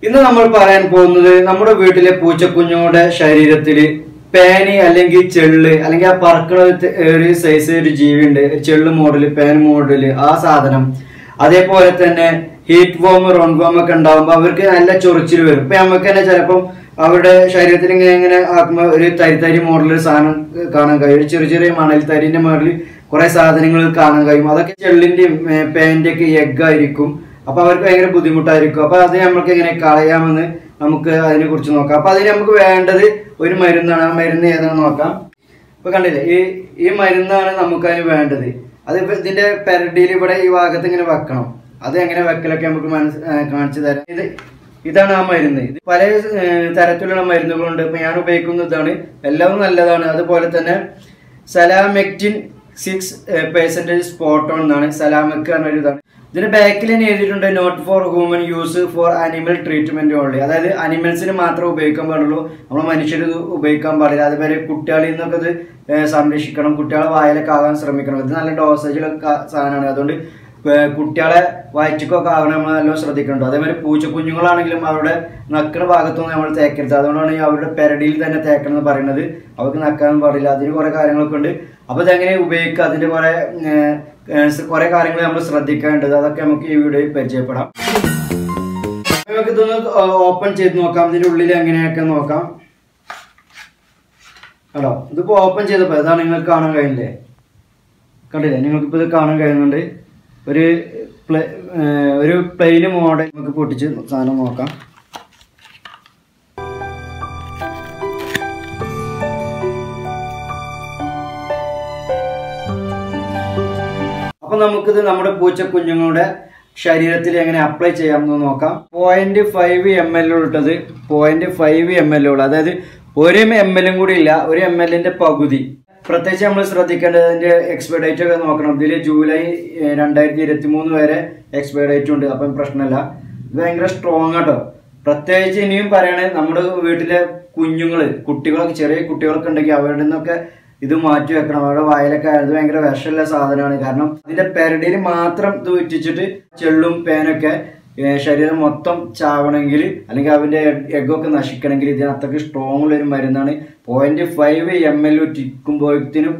ഇന്ന് നമ്മൾ പറയാൻ പോകുന്നത് നമ്മുടെ വീട്ടിലെ പൂച്ചക്കുഞ്ഞുങ്ങളുടെ ശരീരത്തിൽ പേന് അല്ലെങ്കിൽ ചെള്ള് അല്ലെങ്കിൽ ആ പറക്കണ ഒരു സൈസ് ഒരു ജീവി ഉണ്ട്, ചെള്ള് മോഡല്, പേൻ മോഡല്, ആ സാധനം. അതേപോലെ തന്നെ ഹീറ്റ് വോം, റോൺ വോം ഒക്കെ ഉണ്ടാകുമ്പോൾ അവർക്ക് നല്ല ചൊറിച്ചിൽ വരും. ഇപ്പൊ നമുക്ക് തന്നെ ചിലപ്പം അവരുടെ ശരീരത്തിൽ ഇങ്ങനെ ആക്കുമ്പോൾ ഒരു തരി മോഡൽ സാധനം കാണാൻ കഴിയും. ഒരു ചെറിയ മണൽ തരിന്റെ മോഡലിൽ കുറെ സാധനങ്ങൾ കാണാൻ കഴിയും. അതൊക്കെ ചെള്ളിന്റെയും പേന്റെ ഒക്കെ എഗ് ആയിരിക്കും. അപ്പൊ അവർക്ക് ഭയങ്കര ബുദ്ധിമുട്ടായിരിക്കും. അപ്പൊ അത് നമുക്ക് എങ്ങനെ കളയാമെന്ന് നമുക്ക് അതിനെ കുറിച്ച് നോക്കാം. അപ്പൊ അതിന് നമുക്ക് വേണ്ടത് ഒരു മരുന്നാണ്. ആ മരുന്ന് ഏതാണെന്ന് നോക്കാം. ഇപ്പൊ കണ്ടില്ലേ, ഈ മരുന്നാണ് നമുക്ക് അതിന് വേണ്ടത്. അത് ഇതിന്റെ പെരടിയിൽ ഇവിടെ ഈ ഭാഗത്ത് ഇങ്ങനെ വെക്കണം. അത് എങ്ങനെ വെക്കലൊക്കെ നമുക്ക് കാണിച്ചു തരാം. ഇതാണ് ആ മരുന്ന്. ഇത് പല തരത്തിലുള്ള മരുന്നുകളുണ്ട്. ഇപ്പൊ ഞാൻ ഉപയോഗിക്കുന്ന ഇതാണ്. എല്ലാം നല്ലതാണ്. അതുപോലെ തന്നെ സലാമെക്റ്റിൻ 6% സ്പോട്ട് ഓൺ എന്നാണ്. സലാമക്ക് എന്നൊരു ഇതാണ്. ഇതിന്റെ ബാക്കിൽ തന്നെ എഴുതിയിട്ടുണ്ട് not for human use for animal treatment only. അതായത് അനിമൽസിന് മാത്രമേ ഉപയോഗിക്കാൻ പാടുള്ളൂ, നമ്മൾ മനുഷ്യർ ഉപയോഗിക്കാൻ പാടില്ല. അതുപോലെ കുട്ടികളിൽ നിന്നൊക്കെ ഇത് സംരക്ഷിക്കണം. കുട്ടികളെ വായിലൊക്കെ ആകാൻ ശ്രമിക്കണം. ഇത് നല്ല ഡോസേജിലൊക്കെ സാധനമാണ്. അതുകൊണ്ട് കുട്ടികളെ വയറ്റിക്കൊക്കെ ആകണം നമ്മൾ നല്ലോണം ശ്രദ്ധിക്കണം. അതേമാതിരി പൂച്ചക്കുഞ്ഞുങ്ങളാണെങ്കിലും അവരുടെ നക്കുന്ന ഭാഗത്തൊന്നും നമ്മൾ തേക്കരുത്. അതുകൊണ്ടാണ് അവരുടെ പെരടിയിൽ തന്നെ തേക്കണം എന്ന് പറയുന്നത്. അവർക്ക് നക്കാനും പാടില്ല. അതിന് കുറെ കാര്യങ്ങളൊക്കെ ഉണ്ട്. അപ്പൊ ഇതെങ്ങനെ ഉപയോഗിക്കുക, അതിന്റെ കുറെ കാര്യങ്ങൾ നമ്മൾ ശ്രദ്ധിക്കേണ്ടത്, അതൊക്കെ നമുക്ക് ഈ വീഡിയോയിൽ പരിചയപ്പെടാം. നമുക്ക് ഇതൊന്ന് ഓപ്പൺ ചെയ്ത് നോക്കാം. ഇതിന്റെ ഉള്ളിൽ എങ്ങനെയൊക്കെ നോക്കാം. കേട്ടോ, ഇതിപ്പോ ഓപ്പൺ ചെയ്തപ്പോ ഇതാണ് നിങ്ങൾക്ക് കാണാൻ കഴിയില്ലേ? കണ്ടില്ലേ? നിങ്ങൾക്കിപ്പോ ഇത് കാണാൻ കഴിയുന്നുണ്ട്. ഒരു പ്ലെയിന് മോഡൽ നമുക്ക് പൊട്ടിച്ച് സാധനം നോക്കാം. അപ്പൊ നമുക്കിത് നമ്മുടെ പൂച്ചക്കുഞ്ഞുങ്ങളുടെ ശരീരത്തിൽ എങ്ങനെ അപ്ലൈ ചെയ്യാമെന്ന് നോക്കാം. 0.5 ml ഇട്ടത് 0.5 ml ഉള്ളു. അതായത് 1 ml കൂടി ഇല്ല, 1 ml പകുതി. പ്രത്യേകിച്ച് നമ്മൾ ശ്രദ്ധിക്കേണ്ടത് അതിന്റെ എക്സ്പയർ ഡേറ്റ് ഒക്കെ നോക്കണം. ഇതിൽ ജൂലൈ 2023 വരെ എക്സ്പയർ ഡേറ്റ് ഉണ്ട്. അപ്പം പ്രശ്നമല്ല. ഇത് ഭയങ്കര സ്ട്രോങ് ആട്ടോ. പ്രത്യേകിച്ച് ഇനിയും പറയണേ, നമ്മുടെ വീട്ടിലെ കുട്ടികളൊക്കെ ചെറിയ കുട്ടികളൊക്കെ ഉണ്ടെങ്കിൽ അവരുടെ നിന്നൊക്കെ ഇത് മാറ്റി വെക്കണം. അവരുടെ വായിലൊക്കെ അത് ഭയങ്കര വിഷമുള്ള സാധനമാണ്. കാരണം അതിന്റെ പെരടിയിൽ മാത്രം ഇത് ഇറ്റിച്ചിട്ട് ചെള്ളും പേനൊക്കെ ശരീരം മൊത്തം ചാവണമെങ്കിൽ അല്ലെങ്കിൽ അവന്റെ എഗ്ഗൊക്കെ നശിക്കണമെങ്കിൽ ഇതിനകത്തൊക്കെ സ്ട്രോങ് ഉള്ള ഒരു മരുന്നാണ്. 0.5 ml ഇറ്റിക്കുമ്പോഴത്തേനും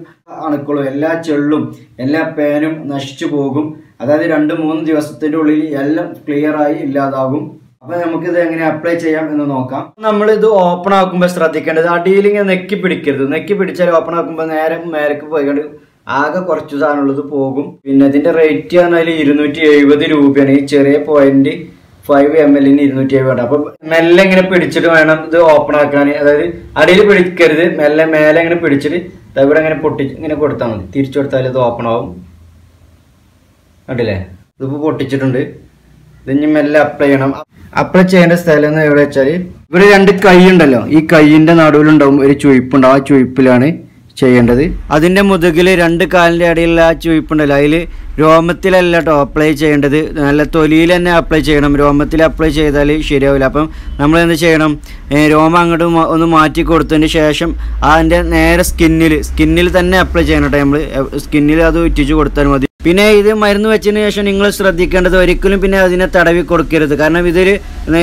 അണുക്കളും എല്ലാ ചെള്ളും എല്ലാ പേനും നശിച്ചു പോകും. അതായത് 2-3 ദിവസത്തിന്റെ ഉള്ളിൽ എല്ലാം ക്ലിയർ ആയി ഇല്ലാതാകും. അപ്പൊ നമുക്കിത് എങ്ങനെ അപ്ലൈ ചെയ്യാം എന്ന് നോക്കാം. നമ്മൾ ഇത് ഓപ്പൺ ആക്കുമ്പോൾ ശ്രദ്ധിക്കേണ്ടത് അടിയിൽ ഇങ്ങനെ നെക്കി പിടിക്കരുത്. നെക്കി പിടിച്ചാൽ ഓപ്പൺ ആക്കുമ്പോൾ നേരെ മേലേക്ക് പോയിക്കൊണ്ട് ആകെ കുറച്ച് സാധനമുള്ളത് പോകും. പിന്നെ ഇതിന്റെ റേറ്റ് പറഞ്ഞാൽ 270 രൂപയാണ്. ഈ ചെറിയ 0.5 ml 270. അപ്പൊ മെല്ലെ ഇങ്ങനെ പിടിച്ചിട്ട് വേണം ഇത് ഓപ്പൺ ആക്കാൻ. അതായത് അടിയിൽ പിടിക്കരുത്, മേലെ ഇങ്ങനെ പിടിച്ചിട്ട് ഇവിടെ ഇങ്ങനെ ഇങ്ങനെ കൊടുത്താൽ മതി. തിരിച്ചു കൊടുത്താൽ ഇത് ഓപ്പൺ ആവും. കണ്ടില്ലേ? ഇതിപ്പോ പൊട്ടിച്ചിട്ടുണ്ട്. ഇതിന് മെല്ലെ അപ്ലൈ ചെയ്യണം. അപ്ലൈ ചെയ്യേണ്ട സ്ഥലം എന്ന് എവിടെ വെച്ചാൽ ഇവിടെ 2 കൈ ഉണ്ടല്ലോ, ഈ കൈയിന്റെ നടുവിലുണ്ടാവും ഒരു ചുയിപ്പുണ്ടാവും. ആ ചുയിപ്പിലാണ് ചെയ്യേണ്ടത്. അതിന്റെ മുതുകിൽ 2 കാലിന്റെ ഇടയിലുള്ള ആ ചുയിപ്പുണ്ടല്ലോ, അതിൽ രോമത്തിലല്ല കേട്ടോ അപ്ലൈ ചെയ്യേണ്ടത്. നല്ല തൊലിയിൽ തന്നെ അപ്ലൈ ചെയ്യണം. രോമത്തിൽ അപ്ലൈ ചെയ്താൽ ശരിയാവില്ല. അപ്പം നമ്മൾ എന്ത് ചെയ്യണം, രോമം അങ്ങോട്ട് ഒന്ന് മാറ്റി കൊടുത്തതിന് ശേഷം അതിൻ്റെ നേരെ സ്കിന്നിൽ തന്നെ അപ്ലൈ ചെയ്യണം കേട്ടോ. നമ്മൾ സ്കിന്നിൽ അത് ഇറ്റിച്ച് കൊടുത്താൽ മതി. പിന്നെ ഇത് മരുന്ന് വെച്ചതിന് ശേഷം നിങ്ങൾ ശ്രദ്ധിക്കേണ്ടത് ഒരിക്കലും പിന്നെ അതിനെ തടവി കൊടുക്കരുത്. കാരണം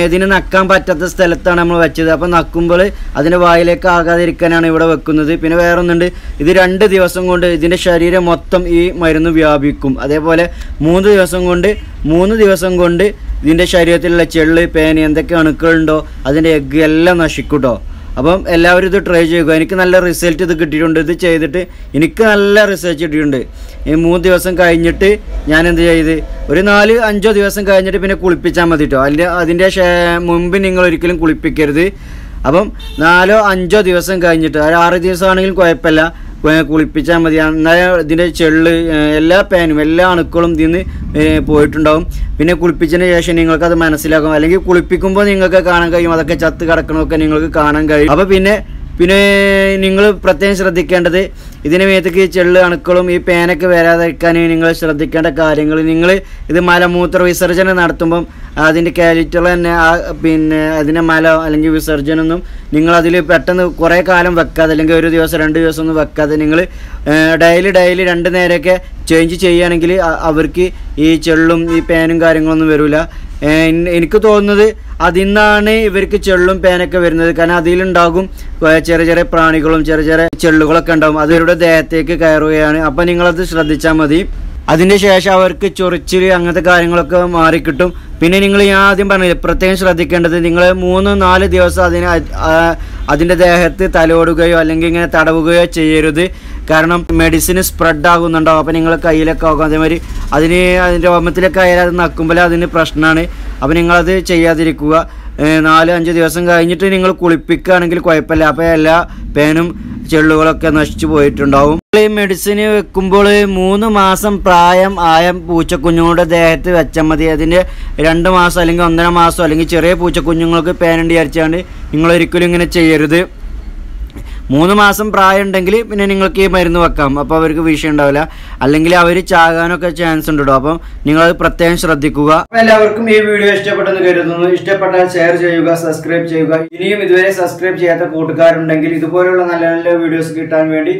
ഇതിന് നക്കാൻ പറ്റാത്ത സ്ഥലത്താണ് നമ്മൾ വെച്ചത്. അപ്പം നക്കുമ്പോൾ അതിൻ്റെ വായിലേക്ക് ആകാതിരിക്കാനാണ് ഇവിടെ വെക്കുന്നത്. പിന്നെ വേറൊന്നുണ്ട്, ഇത് 2 ദിവസം കൊണ്ട് ഇതിൻ്റെ ശരീരം മൊത്തം ഈ മരുന്ന് വ്യാപിക്കും. അതേപോലെ 3 ദിവസം കൊണ്ട് ഇതിൻ്റെ ശരീരത്തിലുള്ള ചെള്ള്, പേന്, എന്തൊക്കെ അണുക്കളുണ്ടോ അതിൻ്റെ എഗ്ഗ് എല്ലാം നശിക്കും കേട്ടോ. അപ്പം എല്ലാവരും ഇത് ട്രൈ ചെയ്യുക. എനിക്ക് നല്ല റിസൾട്ട് ഇത് കിട്ടിയിട്ടുണ്ട്. ഇത് ചെയ്തിട്ട് എനിക്ക് നല്ല റിസൾട്ട് കിട്ടിയിട്ടുണ്ട്. ഈ 3 ദിവസം കഴിഞ്ഞിട്ട് ഞാൻ എന്ത് ചെയ്ത് ഒരു 4-5 ദിവസം കഴിഞ്ഞിട്ട് പിന്നെ കുളിപ്പിച്ചാൽ മതി കേട്ടോ. അതിൻ്റെ മുമ്പ് നിങ്ങൾ ഒരിക്കലും കുളിപ്പിക്കരുത്. അപ്പം 4-5 ദിവസം കഴിഞ്ഞിട്ട്, 6 ദിവസമാണെങ്കിലും കുഴപ്പമില്ല, കുളിപ്പിച്ചാൽ മതി. എന്നാലും ഇതിൻ്റെ ചെള്ള്, എല്ലാ പേനും എല്ലാ അണുക്കളും ഇതിന്ന് പോയിട്ടുണ്ടാവും. പിന്നെ കുളിപ്പിച്ചതിന് ശേഷം നിങ്ങൾക്കത് മനസ്സിലാക്കും. അല്ലെങ്കിൽ കുളിപ്പിക്കുമ്പോൾ നിങ്ങൾക്ക് കാണാൻ കഴിയും അതൊക്കെ ചത്ത് കിടക്കണമൊക്കെ നിങ്ങൾക്ക് കാണാൻ കഴിയും. അപ്പോൾ പിന്നെ നിങ്ങൾ പ്രത്യേകം ശ്രദ്ധിക്കേണ്ടത് ഇതിന് മേത്തേക്ക് ചെള്ള് അണുക്കളും ഈ പേനൊക്കെ വരാതിരിക്കാൻ നിങ്ങൾ ശ്രദ്ധിക്കേണ്ട കാര്യങ്ങൾ. നിങ്ങൾ ഇത് മലമൂത്ര വിസർജനം നടത്തുമ്പം അതിൻ്റെ കാലിറ്റർ തന്നെ പിന്നെ അതിനെ മല അല്ലെങ്കിൽ വിസർജനമൊന്നും നിങ്ങളതിൽ പെട്ടെന്ന് കുറേ കാലം വെക്കാതെ, അല്ലെങ്കിൽ 1 ദിവസം 2 ദിവസം ഒന്നും വെക്കാതെ നിങ്ങൾ ഡെയിലി 2 നേരമൊക്കെ ചേഞ്ച് ചെയ്യുകയാണെങ്കിൽ അവർക്ക് ഈ ചെള്ളും ഈ പേനും കാര്യങ്ങളൊന്നും വരില്ല. എനിക്ക് തോന്നുന്നത് അതിൽ നിന്നാണ് ഇവർക്ക് ചെള്ളും പേനൊക്കെ വരുന്നത്. കാരണം അതിലുണ്ടാകും ചെറിയ ചെറിയ പ്രാണികളും ചെറിയ ചെറിയ ചെള്ളുകളൊക്കെ ഉണ്ടാകും, അത് ഇവരുടെ ദേഹത്തേക്ക് കയറുകയാണ്. അപ്പം നിങ്ങളത് ശ്രദ്ധിച്ചാൽ മതി. അതിന് ശേഷം അവർക്ക് ചൊറിച്ചിൽ അങ്ങനത്തെ കാര്യങ്ങളൊക്കെ മാറിക്കിട്ടും. പിന്നെ നിങ്ങൾ ഞാൻ ആദ്യം പറഞ്ഞില്ല, പ്രത്യേകം ശ്രദ്ധിക്കേണ്ടത് നിങ്ങൾ 3-4 ദിവസം അതിൻ്റെ ദേഹത്ത് തലോടുകയോ അല്ലെങ്കിൽ ഇങ്ങനെ തടവുകയോ ചെയ്യരുത്. കാരണം മെഡിസിൻ സ്പ്രെഡ് ആകുന്നുണ്ടാവും. അപ്പോൾ നിങ്ങൾ കയ്യിലൊക്കെ ആകും. അതേമാതിരി അതിന് അതിൻ്റെ രോമത്തിലൊക്കെ ആയാലും അത് നക്കുമ്പോൾ അതിന് പ്രശ്നമാണ്. അപ്പോൾ നിങ്ങളത് ചെയ്യാതിരിക്കുക. 4-5 ദിവസം കഴിഞ്ഞിട്ട് നിങ്ങൾ കുളിപ്പിക്കുകയാണെങ്കിൽ കുഴപ്പമില്ല. അപ്പോൾ എല്ലാ പേനും ചെള്ളുകളൊക്കെ നശിച്ചു പോയിട്ടുണ്ടാവും. ഈ മെഡിസിൻ വെക്കുമ്പോൾ 3 മാസം പ്രായം ആയ പൂച്ചക്കുഞ്ഞുങ്ങളുടെ ദേഹത്ത് വെച്ചാൽ മതി. അതിൻ്റെ 2 മാസം അല്ലെങ്കിൽ 1.5 മാസം അല്ലെങ്കിൽ ചെറിയ പൂച്ചക്കുഞ്ഞുങ്ങൾക്ക് പേനുണ്ട് വിചാരിച്ചാണ്ട് നിങ്ങളൊരിക്കലും ഇങ്ങനെ ചെയ്യരുത്. 3 മാസം പ്രായം ഉണ്ടെങ്കിൽ പിന്നെ നിങ്ങൾക്ക് ഈ മരുന്ന് വെക്കാം. അപ്പോൾ അവർക്ക് വിഷയം ഉണ്ടാവില്ല. അല്ലെങ്കിൽ അവർ ചാകാനൊക്കെ ചാൻസ് ഉണ്ട്. അപ്പം നിങ്ങളത് പ്രത്യേകം ശ്രദ്ധിക്കുക. അപ്പോൾ എല്ലാവർക്കും ഈ വീഡിയോ ഇഷ്ടപ്പെട്ടെന്ന് കരുതുന്നു. ഇഷ്ടപ്പെട്ടാൽ ഷെയർ ചെയ്യുക, സബ്സ്ക്രൈബ് ചെയ്യുക. ഇനിയും ഇതുവരെ സബ്സ്ക്രൈബ് ചെയ്യാത്ത കൂട്ടുകാരുണ്ടെങ്കിൽ ഇതുപോലുള്ള നല്ല നല്ല വീഡിയോസ് കിട്ടാൻ വേണ്ടി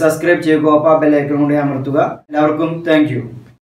സബ്സ്ക്രൈബ് ചെയ്യുക. അപ്പോൾ ബെൽ ഐക്കൺ കൂടി അമർത്തുക. എല്ലാവർക്കും താങ്ക് യു.